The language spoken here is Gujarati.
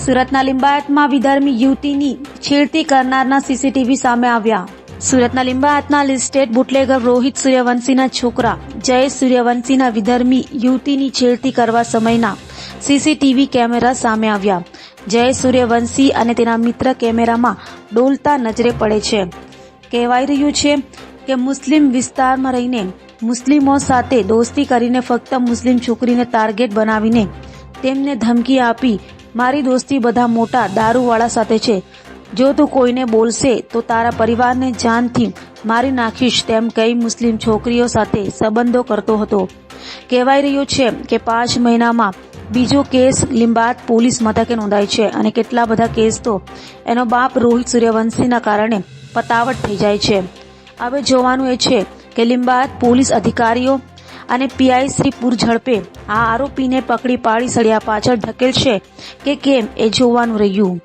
સુરતના લિંબાયતમાં વિધર્મી યુવતીની છેડતી કરનારના સીસીટીવી સામે આવ્યા। સુરતના લિંબાયતના લિસ્ટેડ બુટલેગર રોહિત સૂર્યવંશીના છોકરા જયેશ સૂર્યવંશીના વિધર્મી યુવતીની છેડતી કરવા સમયના સીસીટીવી કેમેરા સામે આવ્યા। જયેશ સૂર્યવંશી અને તેના મિત્ર કેમેરામાં ડોલતા નજરે પડે છે। કહેવાઈ રહ્યું છે કે મુસ્લિમ વિસ્તારમાં રહીને મુસ્લિમો સાથે દોસ્તી કરીને ફક્ત મુસ્લિમ છોકરીને ટાર્ગેટ બનાવીને તેમને ધમકી આપી મારી દોસ્તી બધા મોટા દારૂવાળા સાથે છે, જો તું કોઈને બોલશે તો તારા પરિવારને જાનથી મારી નાખીશ તેમ કહી મુસ્લિમ છોકરીઓ સાથે સંબંધો કરતો હતો। કહેવાઈ રહ્યું છે કે 5 મહિનામાં બીજો કેસ લિંબાયત પોલીસ મથકે નોંધાય છે અને કેટલા બધા કેસ તો એનો બાપ રોહિત સૂર્યવંશીના કારણે પતાવટ થઈ જાય છે। હવે જોવાનું એ છે કે લિંબાયત પોલીસ અધિકારીઓ અને પીઆઈ શ્રી પૂરઝડપે આ આરોપીને પકડી પાડી સળિયા પાછળ ધકેલશે કે કેમ એ જોવાનું રહ્યું।